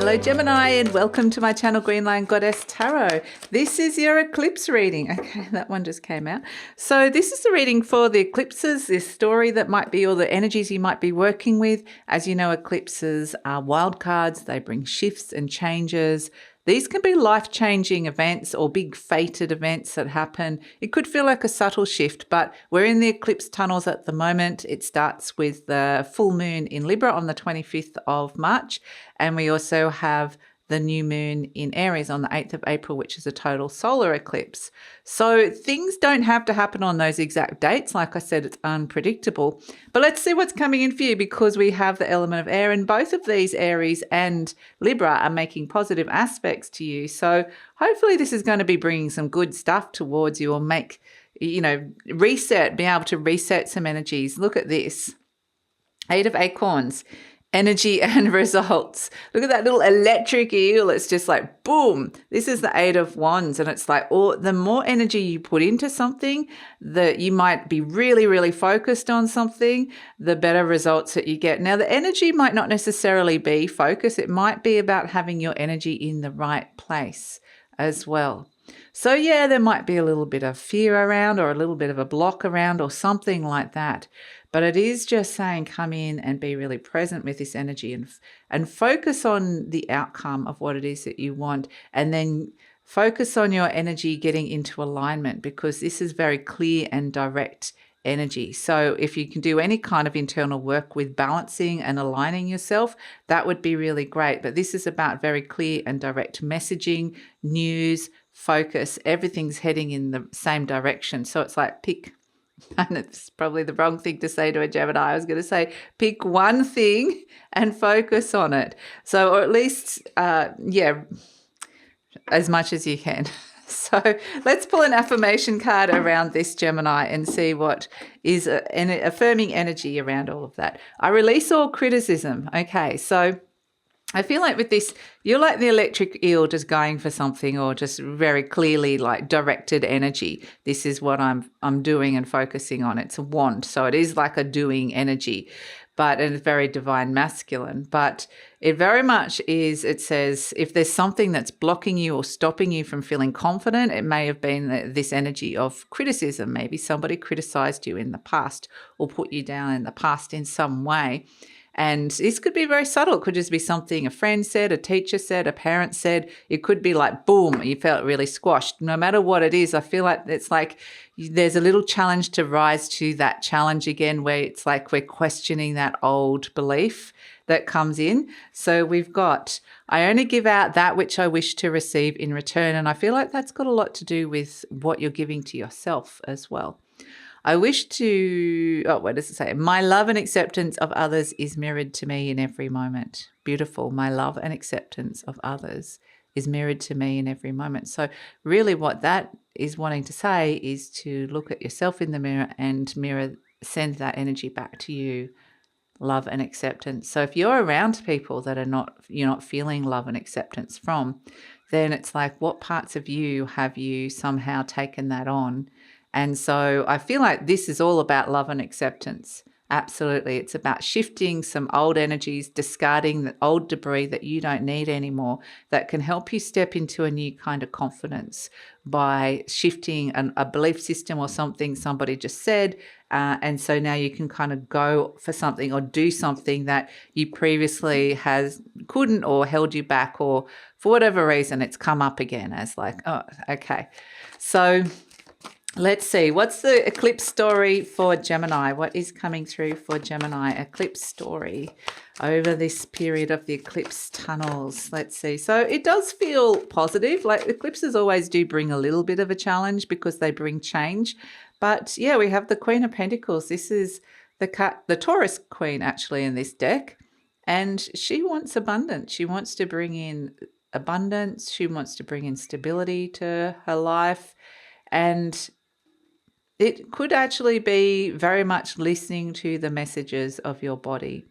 Hello Gemini and welcome to my channel GreenLion Goddess Tarot. This is your eclipse reading. Okay, that one just came out. So this is the reading for the eclipses, this story that might be all the energies you might be working with. As you know, eclipses are wild cards. They bring shifts and changes. These can be life-changing events or big fated events that happen. It could feel like a subtle shift, but we're in the eclipse tunnels at the moment. It starts with the full moon in Libra on the 25th of March, and we also have the new moon in Aries on the 8th of April, which is a total solar eclipse. So things don't have to happen on those exact dates. Like I said, it's unpredictable. But let's see what's coming in for you, because we have the element of air, and both of these, Aries and Libra, are making positive aspects to you. So hopefully this is going to be bringing some good stuff towards you, or make, reset, be able to reset some energies. Look at this. 8 of Acorns. Energy and results. Look at that little electric eel. It's just like, boom. This is the 8 of Wands. And it's like, the more energy you put into something, that you might be really, really focused on something, the better results that you get. Now, the energy might not necessarily be focus. It might be about having your energy in the right place as well. So yeah, there might be a little bit of fear around, or a little bit of a block around, or something like that. But it is just saying, come in and be really present with this energy, and focus on the outcome of what it is that you want. And then focus on your energy getting into alignment, because this is very clear and direct energy. So if you can do any kind of internal work with balancing and aligning yourself, that would be really great. But this is about very clear and direct messaging, news, focus. Everything's heading in the same direction. So it's like pick. And it's probably the wrong thing to say to a Gemini. I was going to say pick one thing and focus on it. So, or at least, as much as you can. So let's pull an affirmation card around this, Gemini, and see what is an affirming energy around all of that. I release all criticism. Okay, so I feel like with this, you're like the electric eel, just going for something, or just very clearly like directed energy. This is what I'm doing and focusing on. It's a wand, so it is like a doing energy, but it's very divine masculine. But it very much is, it says, if there's something that's blocking you or stopping you from feeling confident, it may have been this energy of criticism. Maybe somebody criticized you in the past or put you down in the past in some way. And this could be very subtle. It could just be something a friend said, a teacher said, a parent said. It could be like, boom, you felt really squashed. No matter what it is, I feel like it's like there's a little challenge to rise to that challenge again, where it's like we're questioning that old belief that comes in. So we've got, I only give out that which I wish to receive in return. And I feel like that's got a lot to do with what you're giving to yourself as well. I wish to, what does it say? My love and acceptance of others is mirrored to me in every moment. Beautiful. My love and acceptance of others is mirrored to me in every moment. So really what that is wanting to say is to look at yourself in the mirror and send that energy back to you, love and acceptance. So if you're around people that you're not feeling love and acceptance from, then it's like, what parts of you have you somehow taken that on? And so I feel like this is all about love and acceptance. Absolutely. It's about shifting some old energies, discarding the old debris that you don't need anymore, that can help you step into a new kind of confidence by shifting a belief system or something somebody just said. And so now you can kind of go for something or do something that you previously couldn't, or held you back, or for whatever reason it's come up again as like, oh, okay. So let's see, what's the eclipse story for Gemini? What is coming through for Gemini? Eclipse story over this period of the eclipse tunnels. Let's see. So it does feel positive. Like eclipses always do bring a little bit of a challenge, because they bring change. But yeah, we have the Queen of Pentacles. This is the Taurus Queen actually in this deck. And she wants abundance. She wants to bring in abundance. She wants to bring in stability to her life. And it could actually be very much listening to the messages of your body.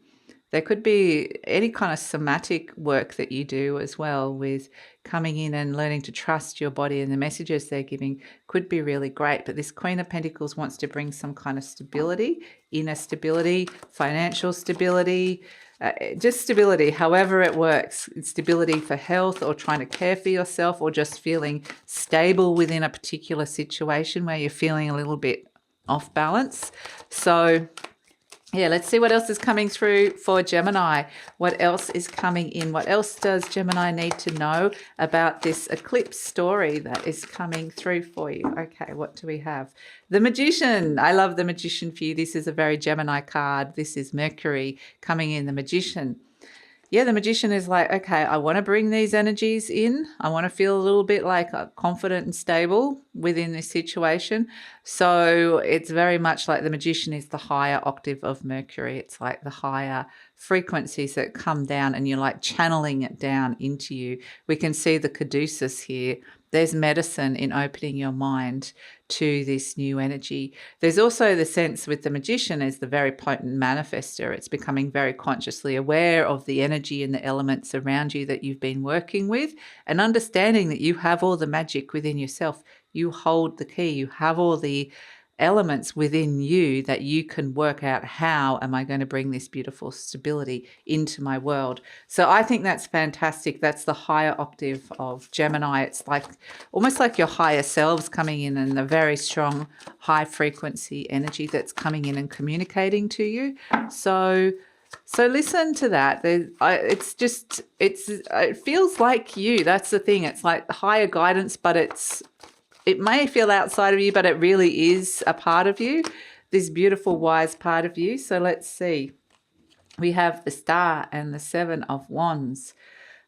There could be any kind of somatic work that you do as well, with coming in and learning to trust your body, and the messages they're giving could be really great. But this Queen of Pentacles wants to bring some kind of stability, inner stability, financial stability, just stability, however it works. Stability for health, or trying to care for yourself, or just feeling stable within a particular situation where you're feeling a little bit off balance. So yeah, let's see what else is coming through for Gemini. What else is coming in? What else does Gemini need to know about this eclipse story that is coming through for you? Okay, what do we have? The Magician. I love the Magician for you. This is a very Gemini card. This is Mercury coming in, the Magician. Yeah, the Magician is like, okay, I want to bring these energies in. I want to feel a little bit like confident and stable within this situation. So it's very much like the Magician is the higher octave of Mercury. It's like the higher frequencies that come down, and you're like channeling it down into you. We can see the caduceus here. There's medicine in opening your mind to this new energy. There's also the sense with the Magician as the very potent manifester. It's becoming very consciously aware of the energy and the elements around you that you've been working with, and understanding that you have all the magic within yourself. You hold the key. You have all the elements within you that you can work out, how am I going to bring this beautiful stability into my world? So I think that's fantastic. That's the higher octave of Gemini. It's like almost like your higher selves coming in, and the very strong high frequency energy that's coming in and communicating to you. So listen to that. It feels like you. That's the thing. It's like higher guidance, but it may feel outside of you, but it really is a part of you, this beautiful, wise part of you. So let's see. We have the Star and the Seven of Wands.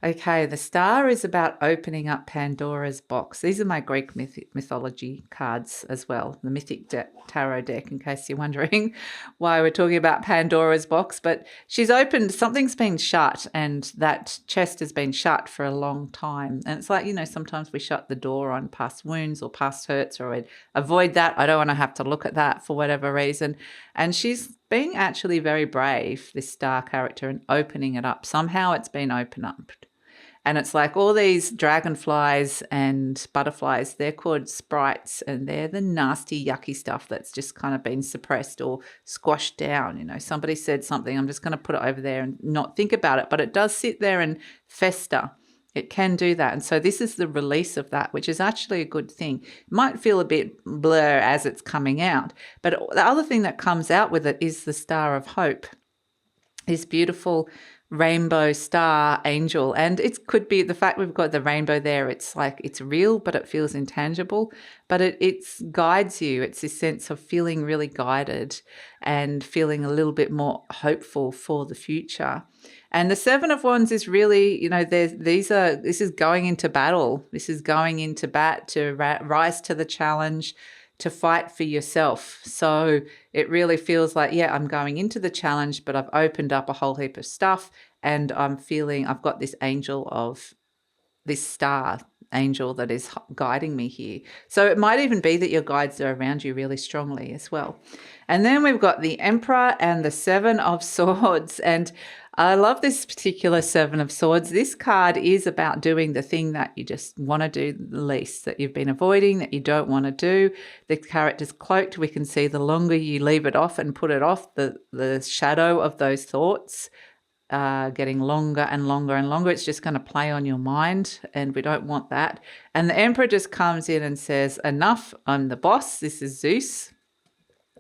Okay, the Star is about opening up Pandora's box. These are my Greek mythology cards as well, the Mythic Tarot deck, in case you're wondering why we're talking about Pandora's box. But she's opened, something's been shut, and that chest has been shut for a long time. And it's like, sometimes we shut the door on past wounds or past hurts, or we avoid that. I don't want to have to look at that for whatever reason. And she's being actually very brave, this Star character, and opening it up. Somehow it's been opened up. And it's like all these dragonflies and butterflies, they're called sprites, and they're the nasty, yucky stuff that's just kind of been suppressed or squashed down. Somebody said something, I'm just going to put it over there and not think about it. But it does sit there and fester. It can do that. And so this is the release of that, which is actually a good thing. It might feel a bit blur as it's coming out. But the other thing that comes out with it is the Star of Hope, this beautiful rainbow star angel. And it could be the fact we've got the rainbow there. It's like it's real, but it feels intangible. But it guides you. It's this sense of feeling really guided and feeling a little bit more hopeful for the future. And the Seven of Wands is really, this is going into battle. This is going into bat to rise to the challenge, to fight for yourself. So it really feels like, yeah, I'm going into the challenge, but I've opened up a whole heap of stuff, and I'm feeling I've got this angel of this star angel that is guiding me here. So it might even be that your guides are around you really strongly as well. And then we've got the Emperor and the Seven of Swords. And I love this particular Seven of Swords. This card is about doing the thing that you just want to do the least, that you've been avoiding, that you don't want to do. The character's cloaked. We can see the longer you leave it off and put it off, the shadow of those thoughts getting longer and longer and longer. It's just going to play on your mind, and we don't want that. And the Emperor just comes in and says, enough, I'm the boss. This is Zeus,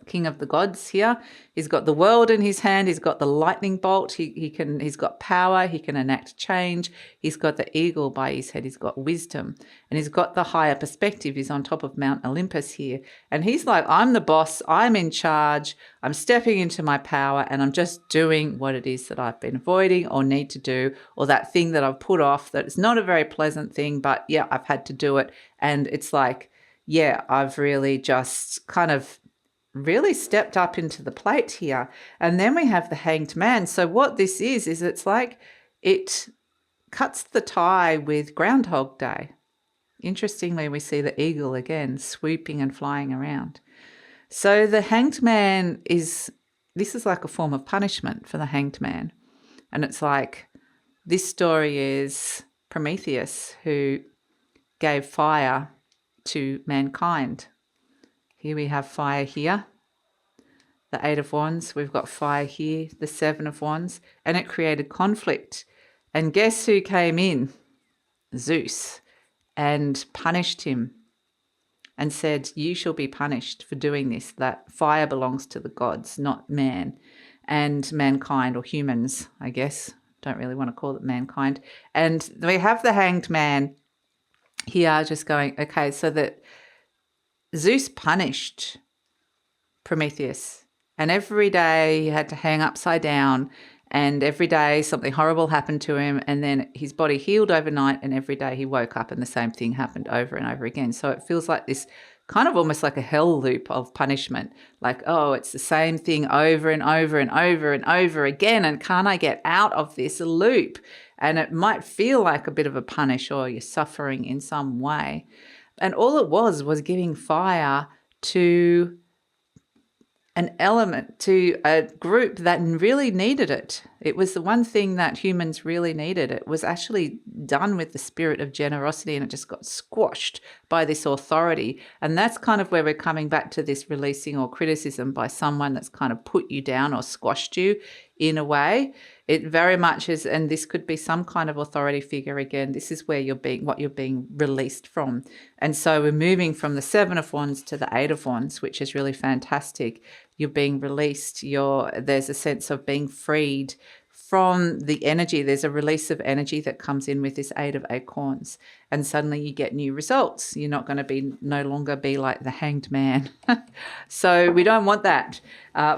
king of the gods here. He's got the world in his hand. He's got the lightning bolt. He's got power. He can enact change. He's got the eagle by his head. He's got wisdom, and he's got the higher perspective. He's on top of Mount Olympus here. And he's like, I'm the boss. I'm in charge. I'm stepping into my power, and I'm just doing what it is that I've been avoiding or need to do, or that thing that I've put off that is not a very pleasant thing, but yeah, I've had to do it. And it's like, yeah, I've really just kind of really stepped up into the plate here. And then we have the Hanged Man. So what this is it's like it cuts the tie with Groundhog Day. Interestingly, we see the eagle again swooping and flying around. So the Hanged Man this is like a form of punishment for the Hanged Man. And it's like, this story is Prometheus who gave fire to mankind. Here we have fire here, the 8 of Wands. We've got fire here, the 7 of Wands, and it created conflict. And guess who came in? Zeus, and punished him and said, you shall be punished for doing this. That fire belongs to the gods, not man and mankind, or humans, I guess. Don't really want to call it mankind. And we have the Hanged Man here just going, okay, so that Zeus punished Prometheus, and every day he had to hang upside down, and every day something horrible happened to him, and then his body healed overnight, and every day he woke up and the same thing happened over and over again. So it feels like this kind of almost like a hell loop of punishment, like, oh, it's the same thing over and over and over and over again, and can't I get out of this loop? And it might feel like a bit of a punish, or you're suffering in some way. And all it was giving fire to an element, to a group that really needed it. It was the one thing that humans really needed. It was actually done with the spirit of generosity, and it just got squashed by this authority. And that's kind of where we're coming back to this releasing or criticism by someone that's kind of put you down or squashed you in a way. It very much is, and this could be some kind of authority figure again. This is where what you're being released from. And so we're moving from the 7 of Wands to the 8 of Wands, which is really fantastic. You're being released. There's a sense of being freed from the energy. There's a release of energy that comes in with this 8 of Acorns, and suddenly you get new results. You're not going to no longer be like the Hanged Man. So we don't want that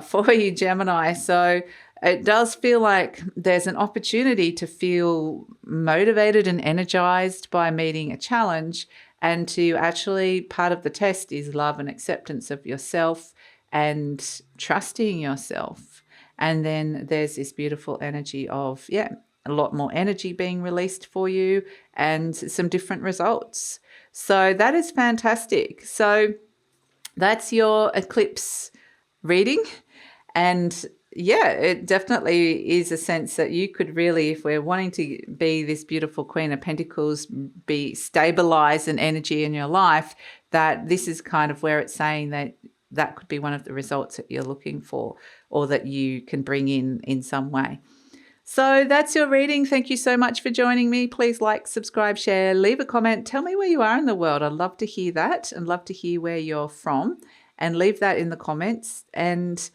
for you, Gemini. So it does feel like there's an opportunity to feel motivated and energized by meeting a challenge, and to actually, part of the test is love and acceptance of yourself and trusting yourself. And then there's this beautiful energy of, a lot more energy being released for you and some different results. So that is fantastic. So that's your eclipse reading. And it definitely is a sense that you could really, if we're wanting to be this beautiful Queen of Pentacles, be stabilized in energy in your life, that this is kind of where it's saying that could be one of the results that you're looking for, or that you can bring in some way. So that's your reading. Thank you so much for joining me. Please like, subscribe, share, leave a comment. Tell me where you are in the world. I'd love to hear that, and love to hear where you're from, and leave that in the comments. And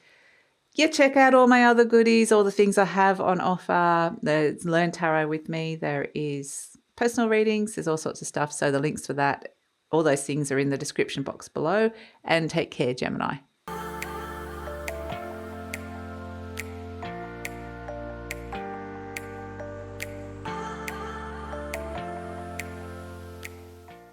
check out all my other goodies, all the things I have on offer. There's Learn Tarot with me. There is personal readings. There's all sorts of stuff. So the links for that, all those things are in the description box below. And take care, Gemini.